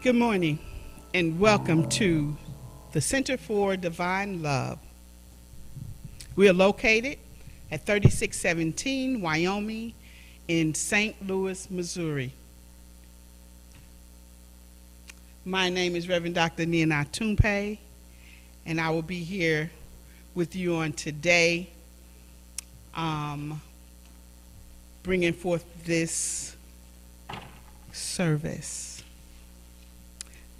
Good morning and welcome to the Center for Divine Love. We are located at 3617 Wyoming in St. Louis, Missouri. My name is Reverend Dr. NiaNah Tumpe, and I will be here with you on today, bringing forth this service.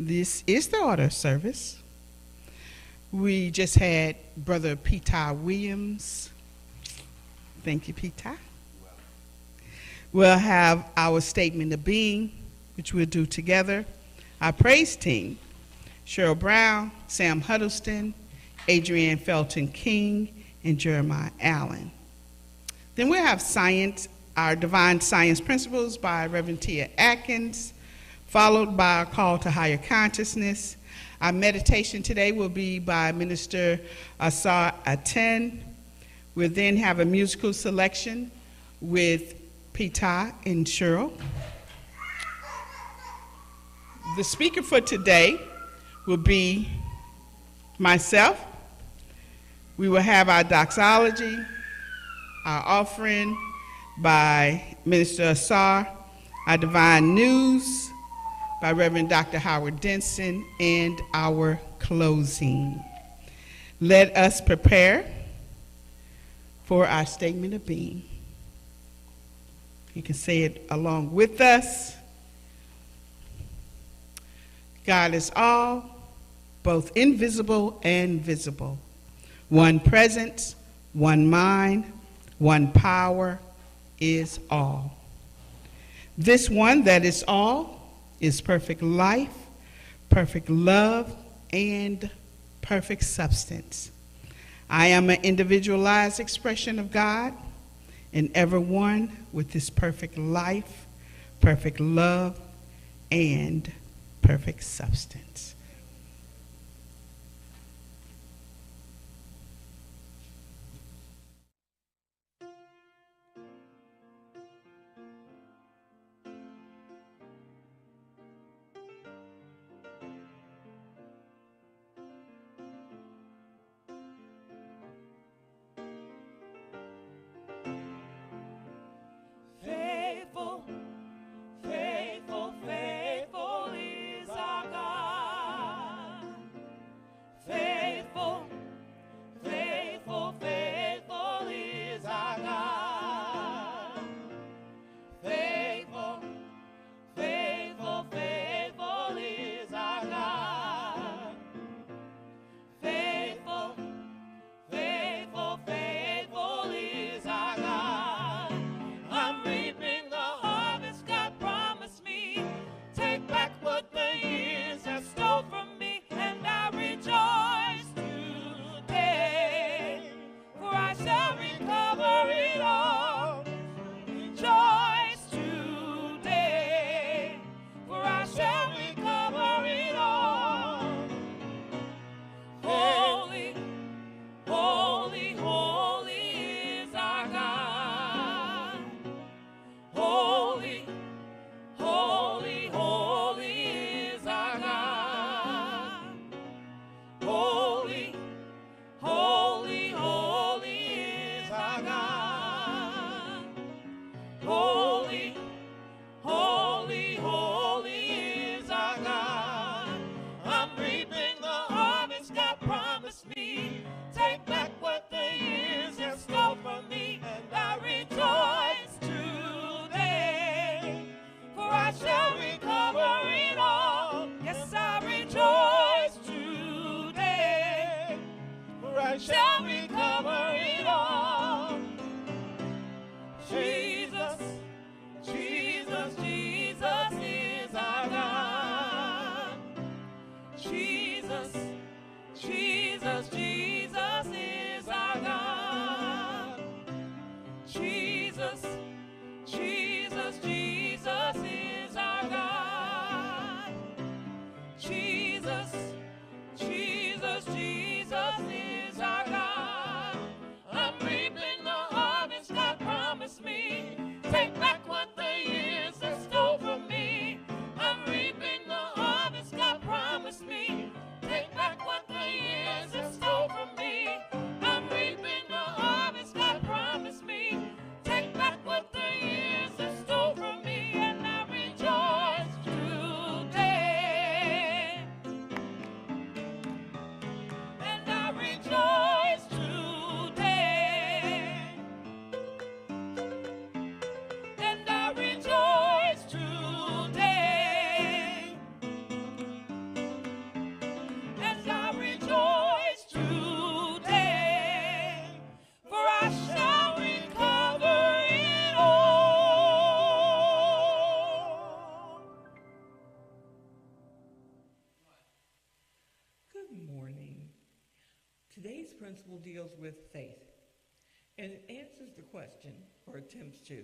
This is the order of service. We just had Brother Peter Williams. Thank you, Peter. We'll have our statement of being, which we'll do together. Our praise team, Cheryl Brown, Sam Huddleston, Adrienne Felton King, and Jeremiah Allen. Then we'll have science, our divine science principles by Reverend Tia Atkins, followed by a call to higher consciousness. Our meditation today will be by Minister Asar Aten. We'll then have a musical selection with Peter and Cheryl. The speaker for today will be myself. We will have our doxology, our offering by Minister Asar, our divine news by Reverend Dr. Howard Denson, and our closing. Let us prepare for our statement of being. You can say it along with us. God is all, both invisible and visible. One presence, one mind, one power is all. This one that is all is perfect life, perfect love, and perfect substance. I am an individualized expression of God, and ever one with this perfect life, perfect love, and perfect substance. Take back what the years have stole from me. I'm reaping the harvest. principle deals with faith. And it answers the question, or attempts to,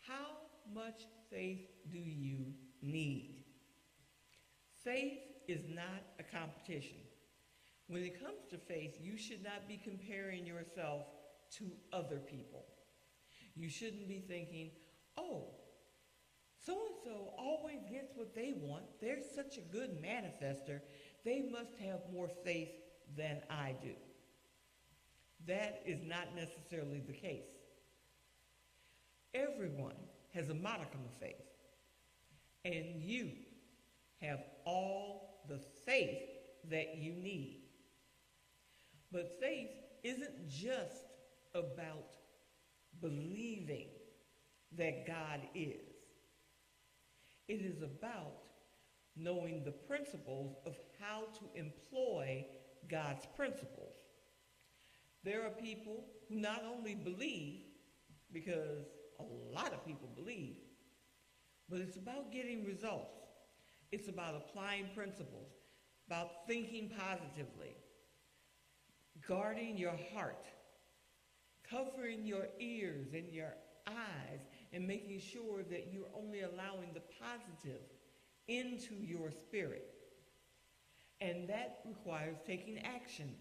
how much faith do you need? Faith is not a competition. When it comes to faith, you should not be comparing yourself to other people. You shouldn't be thinking, oh, so-and-so always gets what they want. They're such a good manifester. They must have more faith than I do. That is not necessarily the case. Everyone has a modicum of faith, and you have all the faith that you need. But faith isn't just about believing that God is. It is about knowing the principles of how to employ God's principles. There are people who not only believe, because a lot of people believe, but it's about getting results. It's about applying principles, about thinking positively, guarding your heart, covering your ears and your eyes, and making sure that you're only allowing the positive into your spirit. And that requires taking action.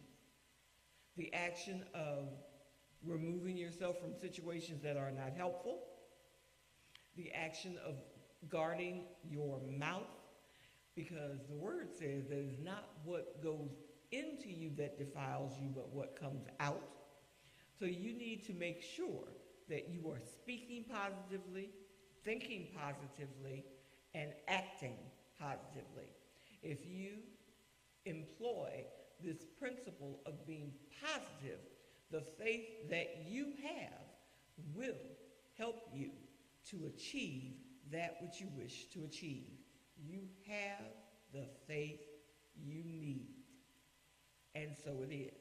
The action of removing yourself from situations that are not helpful, the action of guarding your mouth, because the word says that it's not what goes into you that defiles you, but what comes out. So you need to make sure that you are speaking positively, thinking positively, and acting positively. If you employ this principle of being positive, the faith that you have will help you to achieve that which you wish to achieve. You have the faith you need, and so it is.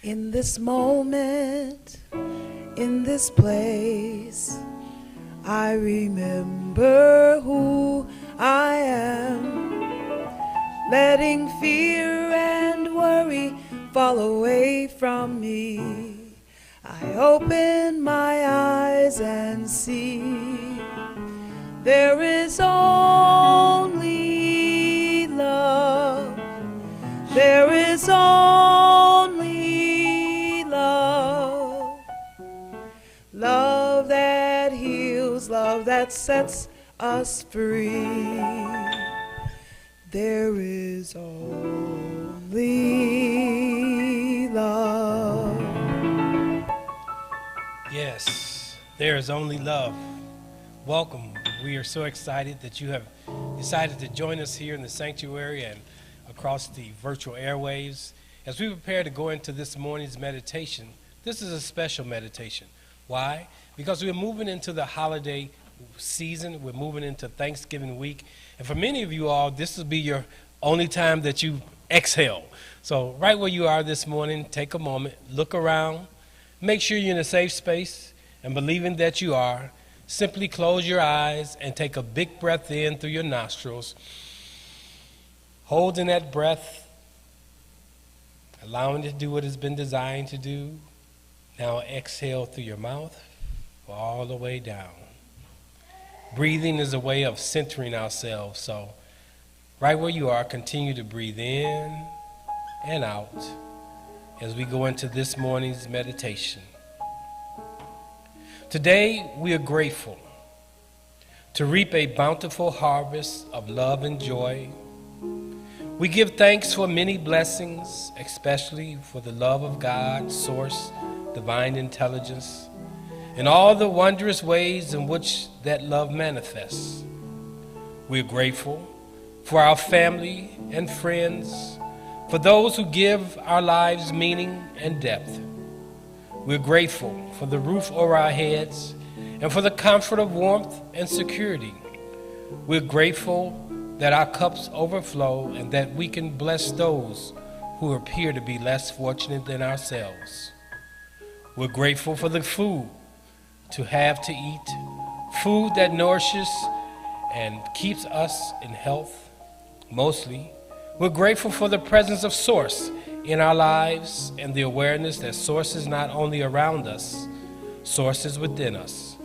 In this moment, in this place, I remember who I am, letting fear and worry fall away from me. I open my eyes and see there is only love. There is only love. Love that heals, love that sets us free. There is only love. Yes, there is only love. Welcome. We are so excited that you have decided to join us here in the sanctuary and across the virtual airwaves. As we prepare to go into this morning's meditation, this is a special meditation. Why? Because we're moving into the holiday season. We're moving into Thanksgiving week. And for many of you all, this will be your only time that you exhale. So right where you are this morning, take a moment, look around, make sure you're in a safe space, and believing that you are, simply close your eyes and take a big breath in through your nostrils, holding that breath, allowing it to do what it's been designed to do. Now exhale through your mouth all the way down. Breathing is a way of centering ourselves, so right where you are, continue to breathe in and out as we go into this morning's meditation. Today, we are grateful to reap a bountiful harvest of love and joy. We give thanks for many blessings, especially for the love of God, source, divine intelligence, and all the wondrous ways in which that love manifests. We're grateful for our family and friends, for those who give our lives meaning and depth. We're grateful for the roof over our heads and for the comfort of warmth and security. We're grateful that our cups overflow and that we can bless those who appear to be less fortunate than ourselves. We're grateful for the food to have to eat, food that nourishes and keeps us in health. Mostly, we're grateful for the presence of Source in our lives and the awareness that Source is not only around us, Source is within us.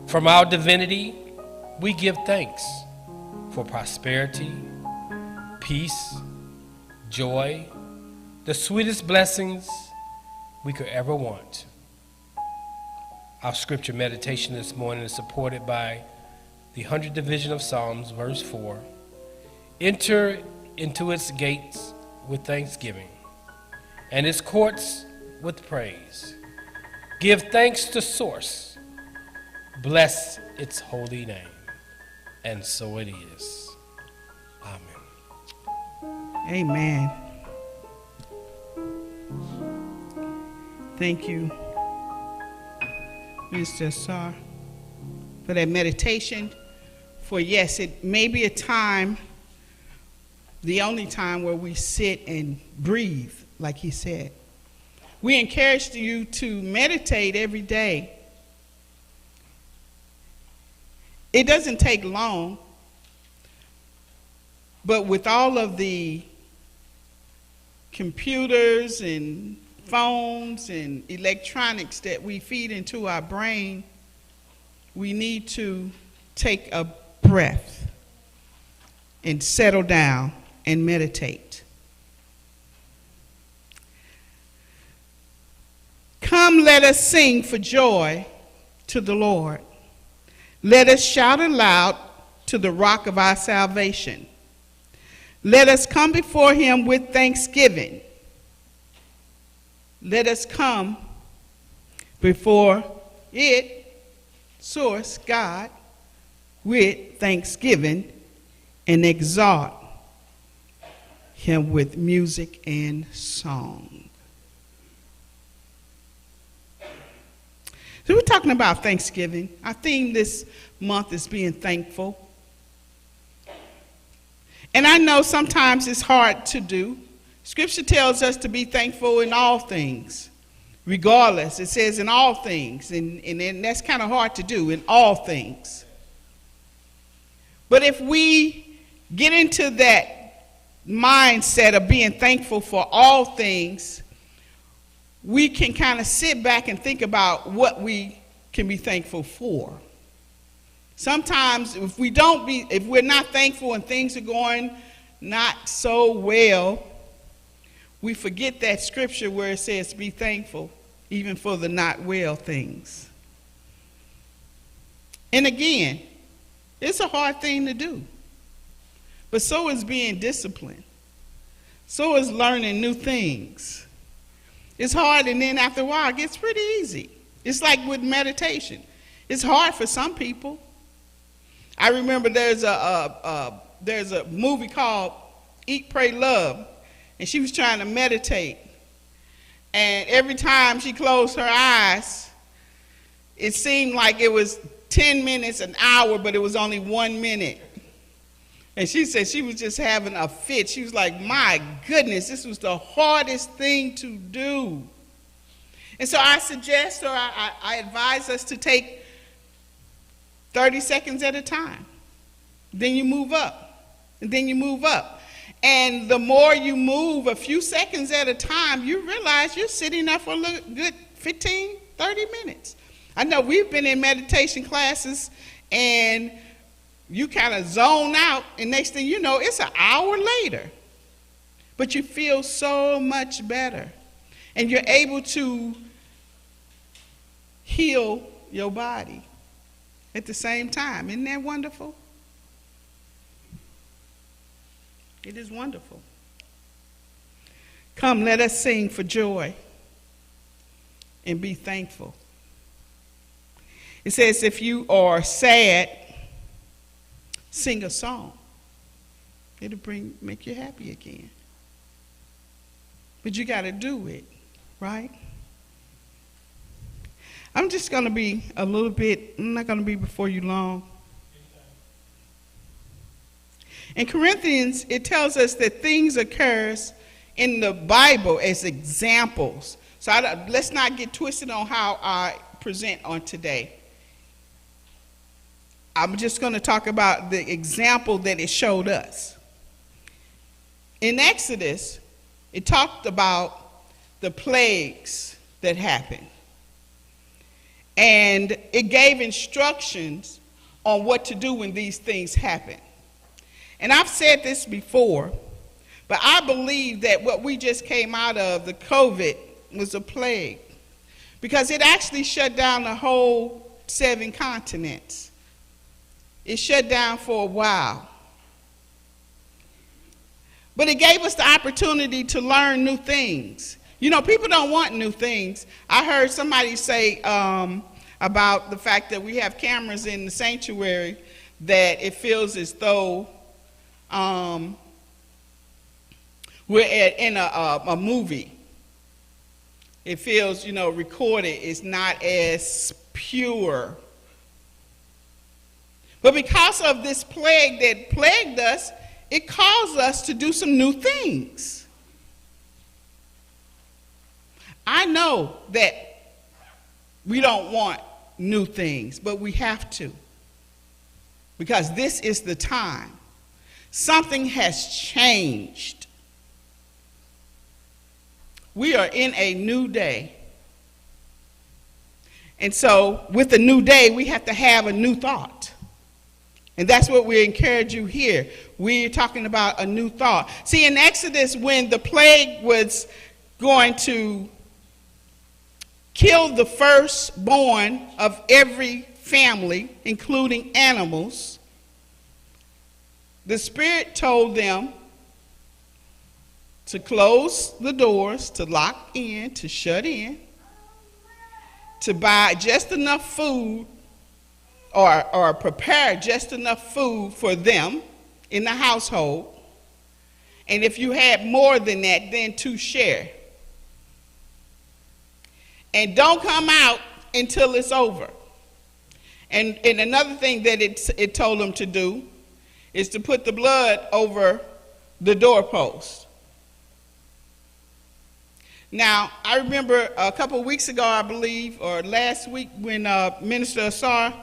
From our divinity, we give thanks for prosperity, peace, joy, the sweetest blessings we could ever want. Our scripture meditation this morning is supported by the 100th division of Psalms, verse 4. Enter into its gates with thanksgiving and its courts with praise. Give thanks to Source. Bless its holy name. And so it is. Amen. Amen. Thank you, Mr. Assar, for that meditation. For yes, it may be a time, the only time where we sit and breathe, like he said. We encourage you to meditate every day. It doesn't take long, but with all of the computers and phones and electronics that we feed into our brain, we need to take a breath and settle down and meditate. Come, let us sing for joy to the Lord. Let us shout aloud to the rock of our salvation. Let us come before him with thanksgiving. Let us come before it, Source, God, with thanksgiving and exalt him with music and song. So we're talking about Thanksgiving. Our theme this month is being thankful. And I know sometimes it's hard to do. Scripture tells us to be thankful in all things, regardless. It says in all things, and that's kind of hard to do, in all things. But if we get into that mindset of being thankful for all things, we can kind of sit back and think about what we can be thankful for. Sometimes if we're not thankful and things are going not so well, we forget that scripture where it says be thankful even for the not well things. And again, it's a hard thing to do. But so is being disciplined. So is learning new things. It's hard, and then after a while, it gets pretty easy. It's like with meditation. It's hard for some people. I remember there's a movie called Eat, Pray, Love. And she was trying to meditate. And every time she closed her eyes, it seemed like it was 10 minutes, an hour, but it was only 1 minute. And she said she was just having a fit. She was like, my goodness, this was the hardest thing to do. And so I suggest, or I advise us to take 30 seconds at a time. Then you move up, and then you move up. And the more you move a few seconds at a time, you realize you're sitting there for a good 15, 30 minutes. I know we've been in meditation classes, and you kind of zone out, and next thing you know, it's an hour later. But you feel so much better. And you're able to heal your body at the same time. Isn't that wonderful? It is wonderful. Come, let us sing for joy and be thankful. It says, if you are sad, sing a song. It'll make you happy again. But you got to do it, right? I'm just going to be I'm not going to be before you long. In Corinthians, it tells us that things occurs in the Bible as examples. So let's not get twisted on how I present on today. I'm just going to talk about the example that it showed us. In Exodus, it talked about the plagues that happened. And it gave instructions on what to do when these things happen. And I've said this before, but I believe that what we just came out of, the COVID, was a plague. Because it actually shut down the whole 7 continents. It shut down for a while. But it gave us the opportunity to learn new things. You know, people don't want new things. I heard somebody say about the fact that we have cameras in the sanctuary that it feels as though we're in a movie. It feels, recorded. It's not as pure. But because of this plague that plagued us, it caused us to do some new things. I know that we don't want new things, but we have to. Because this is the time. Something has changed. We are in a new day. And so, with a new day, we have to have a new thought. And that's what we encourage you here. We're talking about a new thought. See, in Exodus, when the plague was going to kill the firstborn of every family, including animals, the Spirit told them to close the doors, to lock in, to shut in, to buy just enough food or prepare just enough food for them in the household. And if you had more than that, then to share. And don't come out until it's over. And another thing that it told them to do is to put the blood over the doorpost. Now, I remember a couple of weeks ago, I believe, or last week, when Minister Asar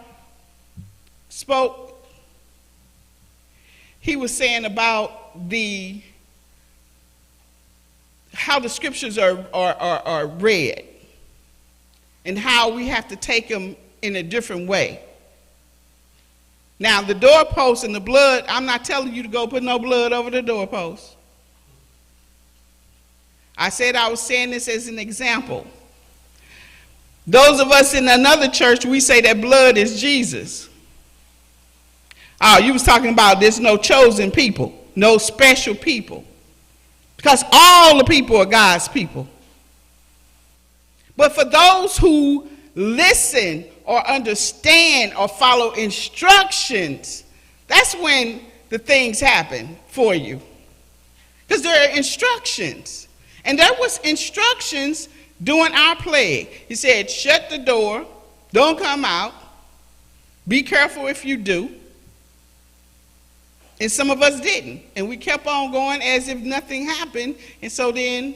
spoke, he was saying about how the scriptures are read and how we have to take them in a different way. Now, the doorpost and the blood, I'm not telling you to go put no blood over the doorpost. I said I was saying this as an example. Those of us in another church, we say that blood is Jesus. Oh, you was talking about there's no chosen people, no special people. Because all the people are God's people. But for those who listen or understand or follow instructions, that's when the things happen for you. Because there are instructions. And there was instructions during our plague. He said, shut the door, don't come out, be careful if you do. And some of us didn't. And we kept on going as if nothing happened. And so then,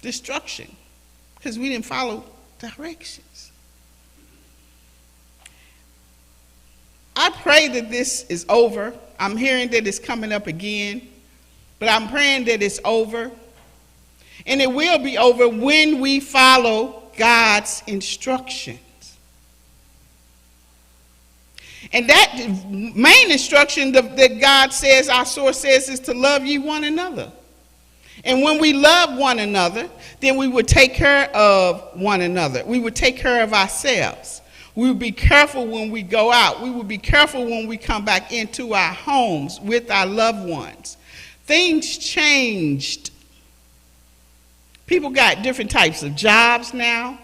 destruction. Because we didn't follow directions. I pray that this is over. I'm hearing that it's coming up again. But I'm praying that it's over. And it will be over when we follow God's instructions. And that main instruction that God says, our source says, is to love ye one another. And when we love one another, then we would take care of one another. We would take care of ourselves. We would be careful when we go out. We would be careful when we come back into our homes with our loved ones. Things changed. People got different types of jobs now.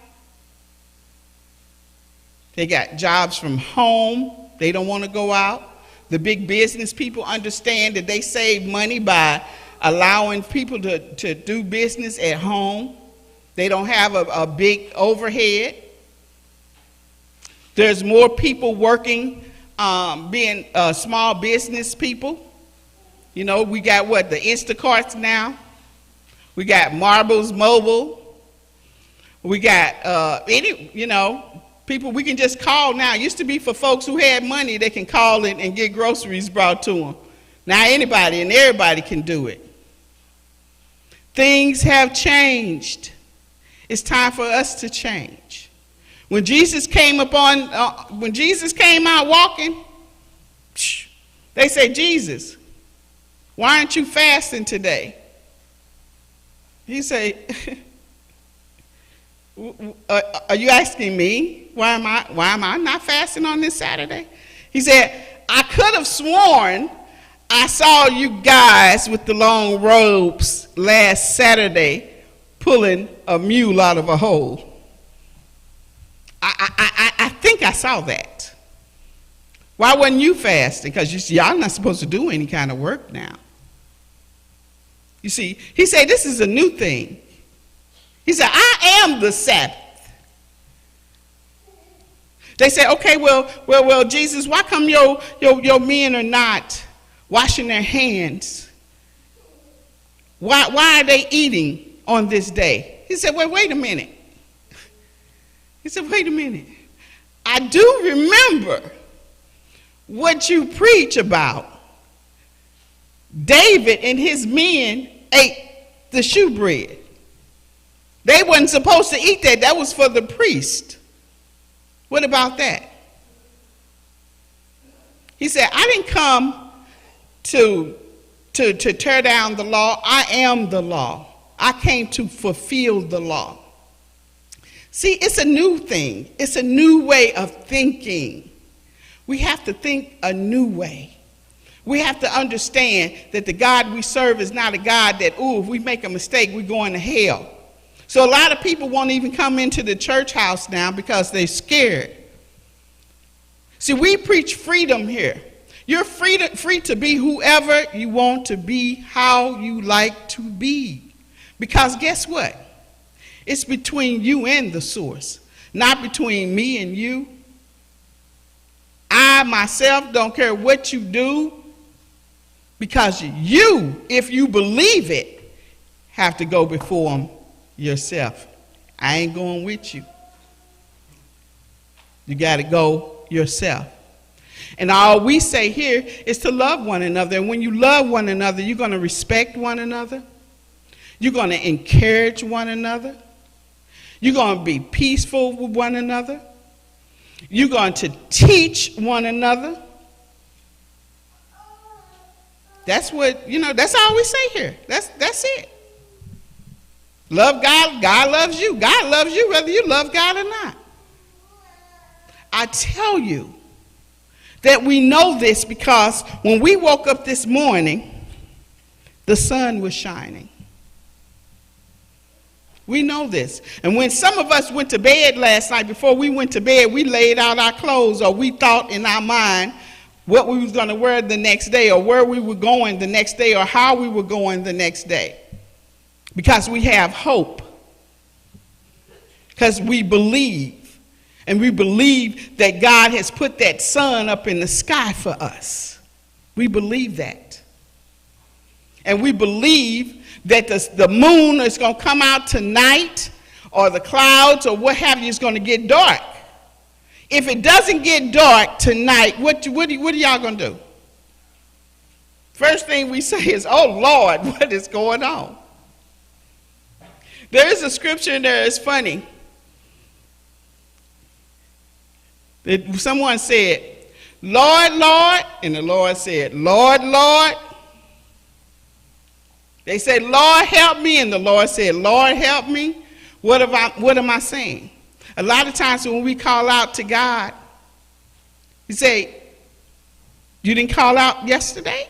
They got jobs from home. They don't want to go out. The big business people understand that they save money by allowing people to do business at home. They don't have a big overhead. There's more people working, being small business people. You know, we got the Instacarts now. We got Marbles Mobile. We got people we can just call now. It used to be for folks who had money, they can call and get groceries brought to them. Now anybody and everybody can do it. Things have changed. It's time for us to change. When Jesus came out walking, they say, Jesus, why aren't you fasting today? He said, are you asking me why am I not fasting on this Saturday? He said, I could have sworn I saw you guys with the long robes last Saturday pulling a mule out of a hole. I think I saw that. Why wasn't you fasting? Because y'all not supposed to do any kind of work now. You see, he said, this is a new thing. He said, I am the Sabbath. They say, okay, well, Jesus, why come your men are not washing their hands? Why are they eating on this day? He said, well, wait a minute. He said, wait a minute. I do remember what you preach about. David and his men ate the shewbread. They wasn't supposed to eat that. That was for the priest. What about that? He said, I didn't come to tear down the law. I am the law. I came to fulfill the law. See, it's a new thing. It's a new way of thinking. We have to think a new way. We have to understand that the God we serve is not a God that, if we make a mistake, we're going to hell. So a lot of people won't even come into the church house now because they're scared. See, we preach freedom here. You're free to be whoever you want to be, how you like to be. Because guess what? It's between you and the source, not between me and you. I myself don't care what you do, because you, if you believe it, have to go before him yourself. I ain't going with you. You got to go yourself. And all we say here is to love one another. And when you love one another, you're going to respect one another. You're going to encourage one another. You're going to be peaceful with one another. You're going to teach one another. That's what, that's all we say here. That's it. Love God, God loves you. God loves you whether you love God or not. I tell you that we know this because when we woke up this morning, the sun was shining. We know this. And when some of us went to bed last night, before we went to bed, we laid out our clothes, or we thought in our mind, what we was going to wear the next day, or where we were going the next day, or how we were going the next day. Because we have hope. Because we believe. And we believe that God has put that sun up in the sky for us. We believe that. And we believe that the moon is going to come out tonight, or the clouds or what have you is going to get dark. If it doesn't get dark tonight, what are y'all going to do? First thing we say is, oh Lord, what is going on? There is a scripture in there, it's funny. Someone said, Lord, Lord, and the Lord said, Lord, Lord. They said, Lord, help me, and the Lord said, Lord, help me. What am I saying? A lot of times when we call out to God, He say, you didn't call out yesterday?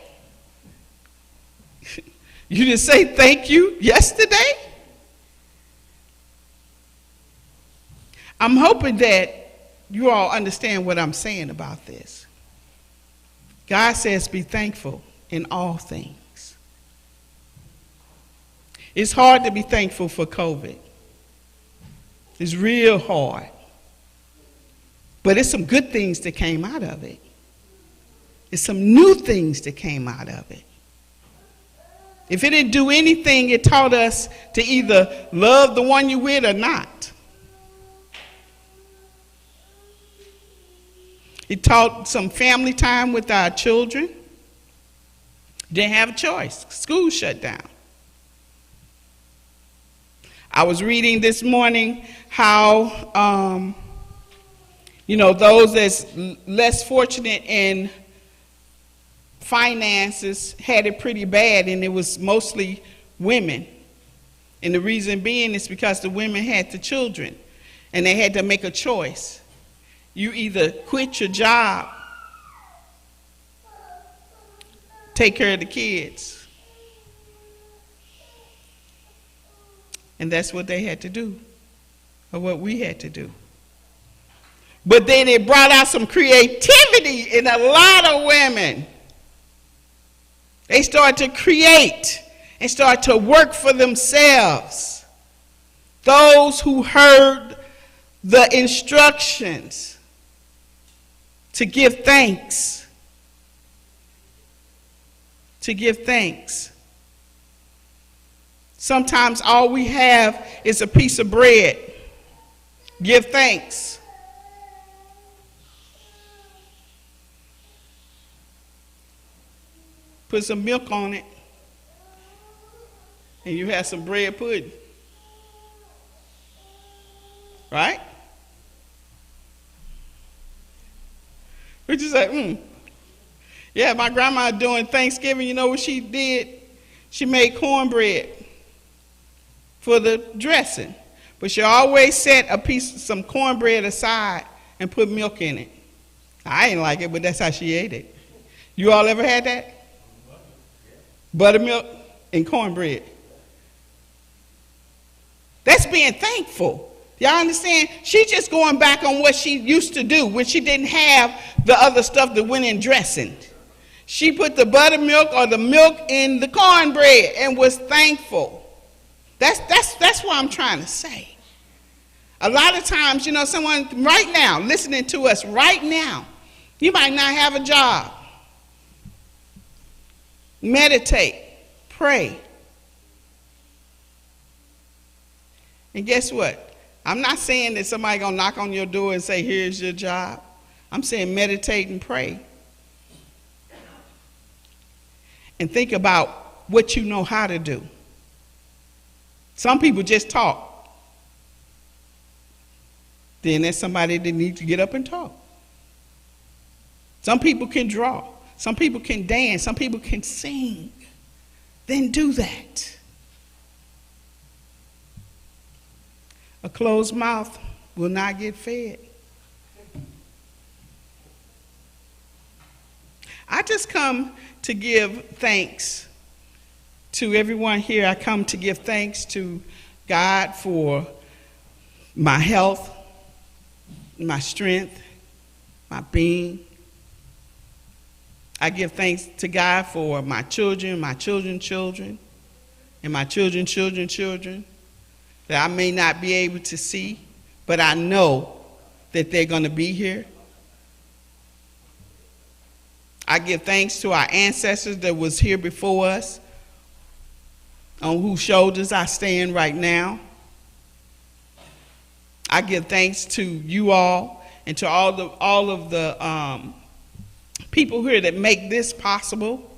You didn't say thank you yesterday? I'm hoping that you all understand what I'm saying about this. God says be thankful in all things. It's hard to be thankful for COVID. It's real hard. But it's some good things that came out of it. It's some new things that came out of it. If it didn't do anything, it taught us to either love the one you're with or not. It taught some family time with our children. Didn't have a choice. School shut down. I was reading this morning how, those that's less fortunate in finances had it pretty bad, and it was mostly women. And the reason being is because the women had the children, and they had to make a choice. You either quit your job, take care of the kids. And that's what they had to do, or what we had to do. But then it brought out some creativity in a lot of women. They started to create and start to work for themselves. Those who heard the instructions to give thanks. To give thanks. Sometimes all we have is a piece of bread. Give thanks. Put some milk on it, and you have some bread pudding. Right? We just say, Yeah, my grandma doing Thanksgiving, you know what she did? She made cornbread for the dressing. But she always set some cornbread aside and put milk in it. I ain't like it, but that's how she ate it. You all ever had that? Buttermilk and cornbread. That's being thankful. Y'all understand? She's just going back on what she used to do when she didn't have the other stuff that went in dressing. She put the buttermilk or the milk in the cornbread and was thankful. That's what I'm trying to say. A lot of times, someone right now, listening to us right now, you might not have a job. Meditate, pray. And guess what? I'm not saying that somebody gonna knock on your door and say, here's your job. I'm saying meditate and pray. And think about what you know how to do. Some people just talk. Then there's somebody that needs to get up and talk. Some people can draw. Some people can dance. Some people can sing. Then do that. A closed mouth will not get fed. I just come to give thanks to everyone here. I come to give thanks to God for my health, my strength, my being. I give thanks to God for my children, my children's children, and my children's children's children that I may not be able to see, but I know that they're going to be here. I give thanks to our ancestors that was here before us, on whose shoulders I stand right now. I give thanks to you all and to all of the people here that make this possible.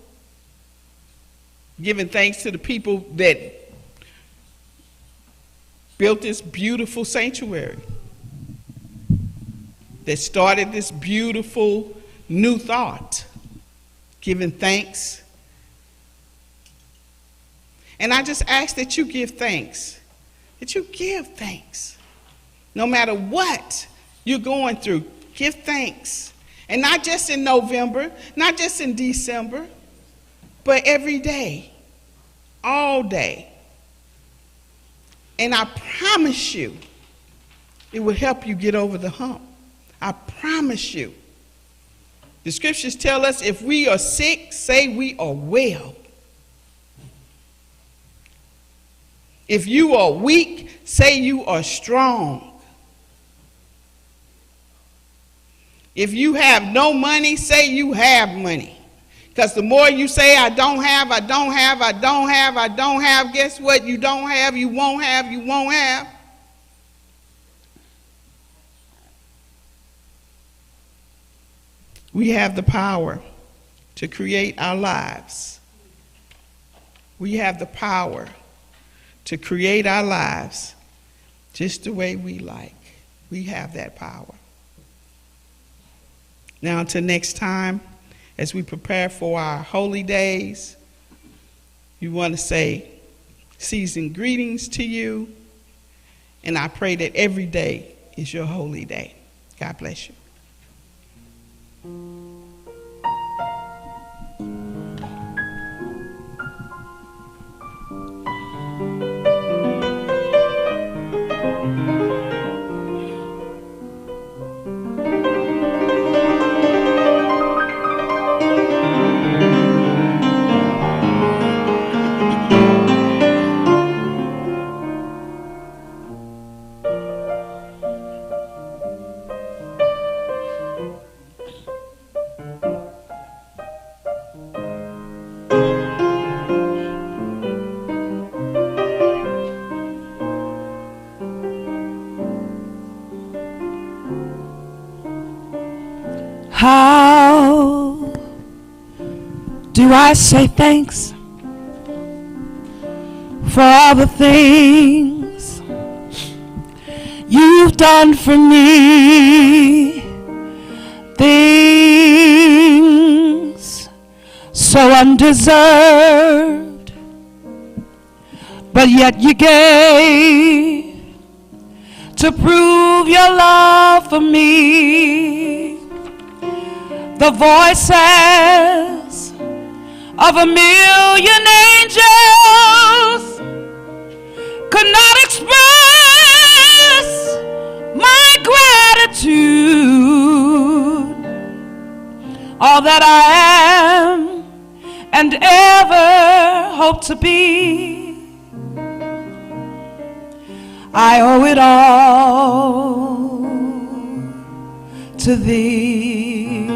Giving thanks to the people that built this beautiful sanctuary, that started this beautiful new thought. Giving thanks. And I just ask that you give thanks. That you give thanks. No matter what you're going through, give thanks. And not just in November, not just in December, but every day, all day. And I promise you, it will help you get over the hump. I promise you. The scriptures tell us if we are sick, say we are well. If you are weak, say you are strong. If you have no money, say you have money. Because the more you say, I don't have, I don't have, I don't have, I don't have, guess what? You don't have, you won't have, you won't have. We have the power to create our lives. We have the power to create our lives just the way we like. We have that power. Now, until next time, as we prepare for our holy days, we want to say seasoned greetings to you, and I pray that every day is your holy day. God bless you. How do I say thanks for all the things you've done for me? Things so undeserved, but yet you gave to prove your love for me. The voices of a million angels could not express my gratitude. All that I am and ever hope to be, I owe it all to thee.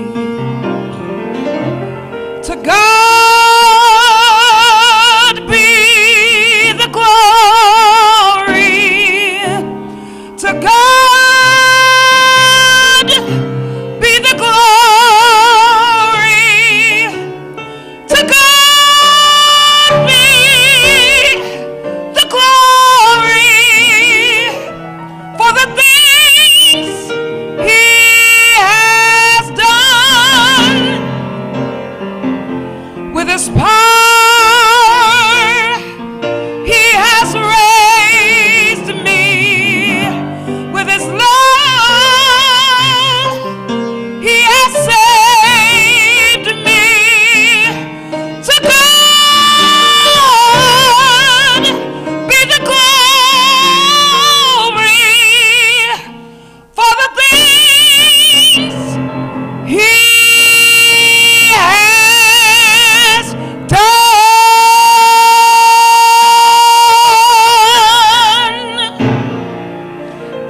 To God be the glory. To God be the glory. To God be the glory for the things He has done.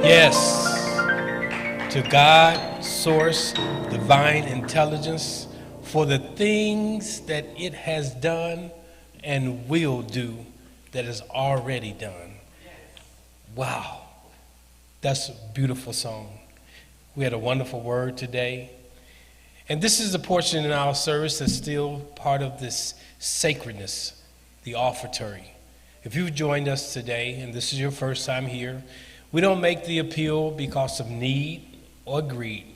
Yes, to God, source, divine intelligence, for the things that it has done and will do that is already done. Wow, that's a beautiful song. We had a wonderful word today. And this is the portion in our service that's still part of this sacredness, the offertory. If you've joined us today and this is your first time here, we don't make the appeal because of need or greed,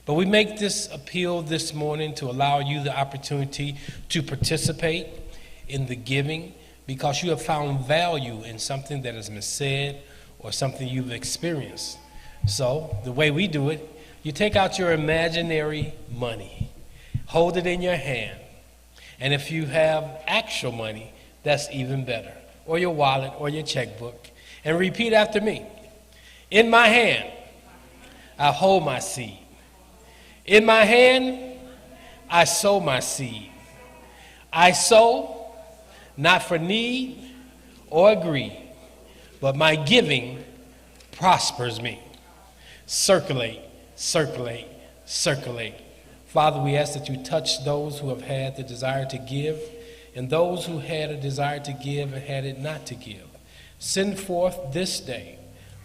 but we make this appeal this morning to allow you the opportunity to participate in the giving because you have found value in something that has been said or something you've experienced. So the way we do it, you take out your imaginary money, hold it in your hand, and if you have actual money, that's even better, or your wallet or your checkbook, and repeat after me. In my hand, I hold my seed. In my hand, I sow my seed. I sow not for need or greed, but my giving prospers me. Circulate, circulate, circulate. Father, we ask that you touch those who have had the desire to give and those who had a desire to give and had it not to give. Send forth this day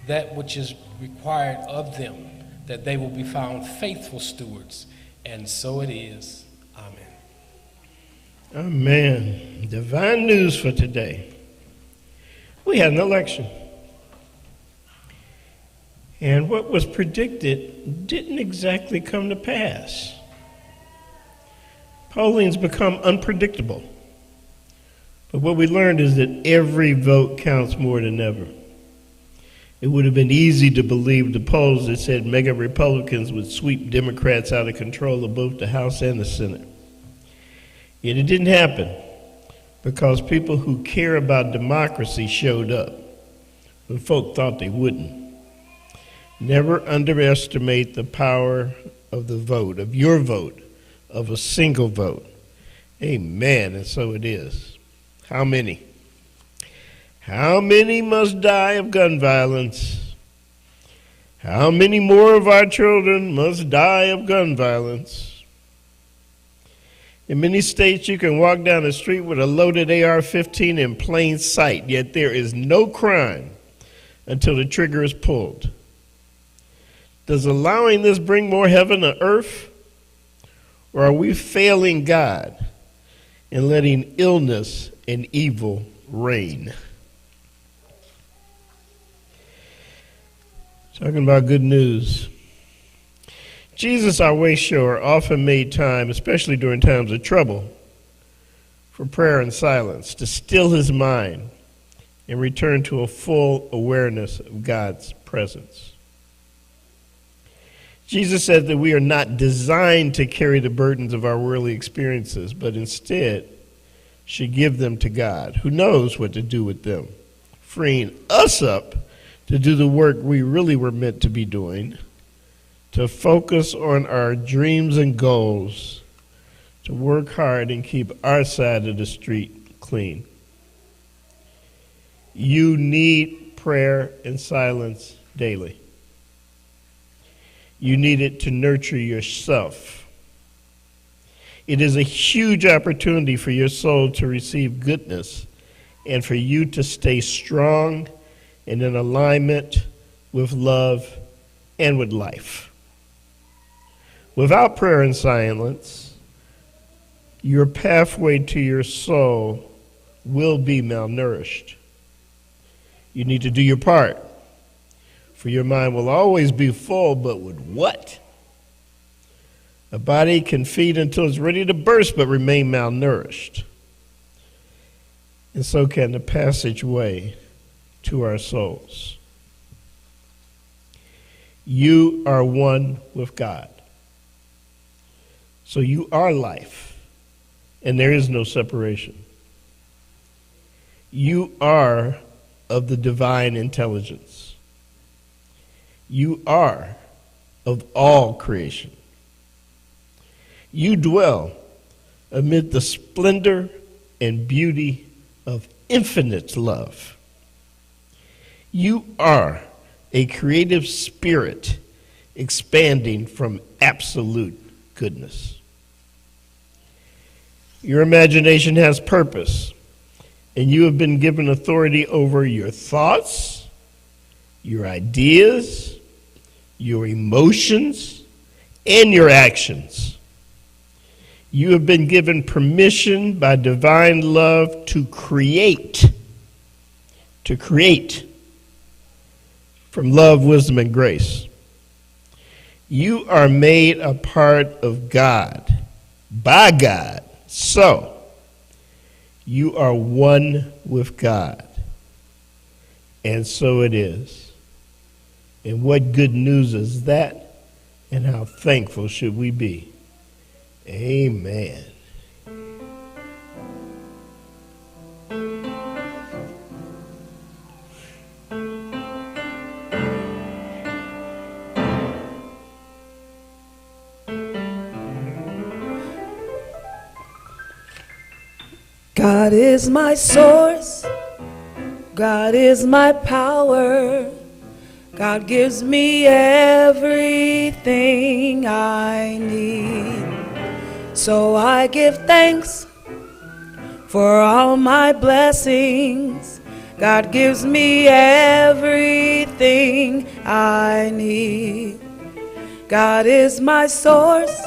that which is required of them, that they will be found faithful stewards. And so it is. Amen. Amen. Divine news for today. We had an election. And what was predicted didn't exactly come to pass. Polling's become unpredictable. But what we learned is that every vote counts more than ever. It would have been easy to believe the polls that said mega Republicans would sweep Democrats out of control of both the House and the Senate. Yet it didn't happen because people who care about democracy showed up when folk thought they wouldn't. Never underestimate the power of the vote, of your vote, of a single vote. Amen, and so it is. How many? How many must die of gun violence? How many more of our children must die of gun violence? In many states, you can walk down the street with a loaded AR-15 in plain sight, yet there is no crime until the trigger is pulled. Does allowing this bring more heaven to earth? Or are we failing God and letting illness and evil reign? Talking about good news. Jesus, our way shower, often made time, especially during times of trouble, for prayer and silence, to still his mind and return to a full awareness of God's presence. Jesus said that we are not designed to carry the burdens of our worldly experiences, but instead should give them to God, who knows what to do with them, freeing us up to do the work we really were meant to be doing, to focus on our dreams and goals, to work hard and keep our side of the street clean. You need prayer and silence daily. You need it to nurture yourself. It is a huge opportunity for your soul to receive goodness and for you to stay strong and in alignment with love and with life. Without prayer and silence, your pathway to your soul will be malnourished. You need to do your part, for your mind will always be full, but with what? A body can feed until it's ready to burst, but remain malnourished. And so can the passageway to our souls. You are one with God. So you are life, and there is no separation. You are of the divine intelligence. You are of all creation. You dwell amid the splendor and beauty of infinite love. You are a creative spirit expanding from absolute goodness. Your imagination has purpose, and you have been given authority over your thoughts, your ideas, your emotions, and your actions. You have been given permission by divine love to create from love, wisdom, and grace. You are made a part of God, by God. So, you are one with God. And so it is. And what good news is that? And how thankful should we be? Amen. God is my source. God is my power. God gives me everything I need. So I give thanks for all my blessings. God gives me everything I need. God is my source.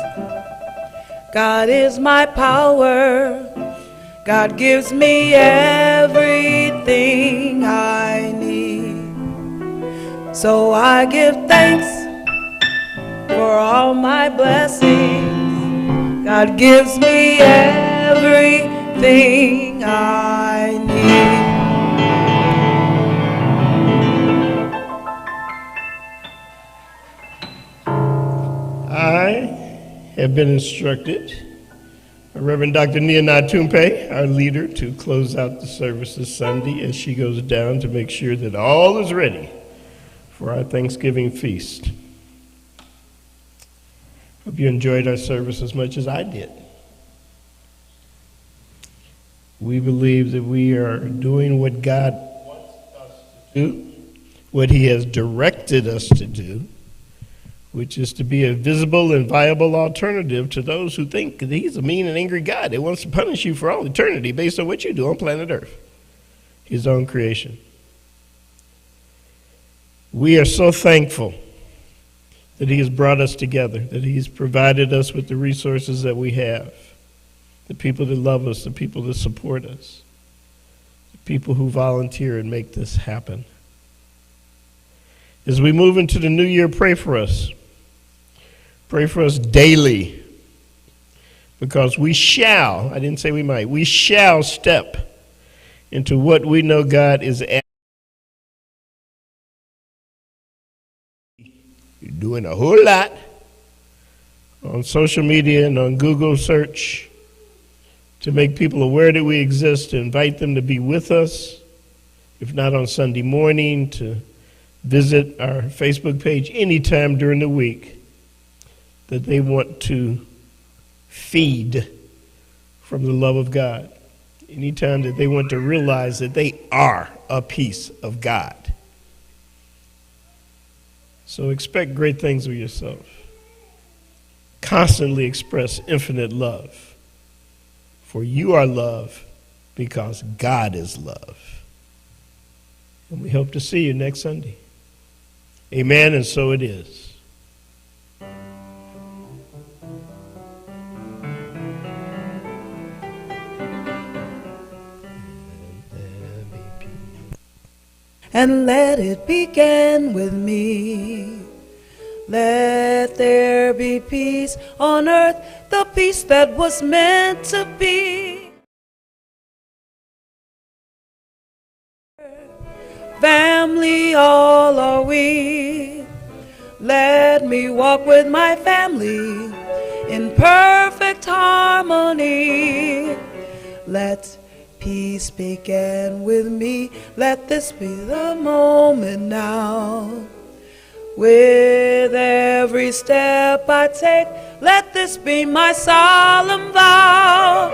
God is my power. God gives me everything I need. So I give thanks for all my blessings. God gives me everything I need. I have been instructed by Reverend Dr. NiaNah Tumpe, our leader, to close out the service this Sunday as she goes down to make sure that all is ready for our Thanksgiving feast. Hope you enjoyed our service as much as I did. We believe that we are doing what God wants us to do, what He has directed us to do, which is to be a visible and viable alternative to those who think that He's a mean and angry God that wants to punish you for all eternity based on what you do on planet Earth, His own creation. We are so thankful that He has brought us together, that He's provided us with the resources that we have, the people that love us, the people that support us, the people who volunteer and make this happen. As we move into the new year, pray for us. Pray for us daily, because we shall, I didn't say we might, we shall step into what we know God is doing a whole lot on social media and on Google search to make people aware that we exist, to invite them to be with us, if not on Sunday morning, to visit our Facebook page anytime during the week that they want to feed from the love of God. Anytime that they want to realize that they are a piece of God. So expect great things of yourself. Constantly express infinite love. For you are love because God is love. And we hope to see you next Sunday. Amen, and so it is. And let it begin with me. Let there be peace on earth, the peace that was meant to be. Family, all are we. Let me walk with my family in perfect harmony. Let peace begin with me. Let this be the moment now. With every step I take, let this be my solemn vow,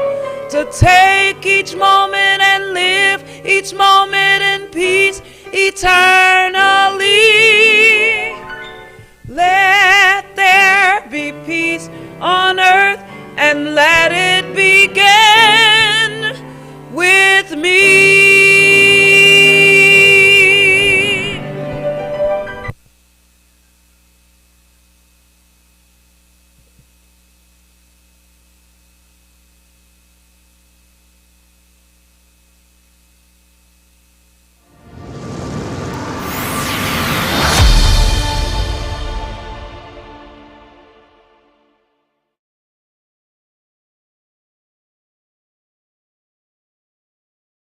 to take each moment and live each moment in peace eternally. and let it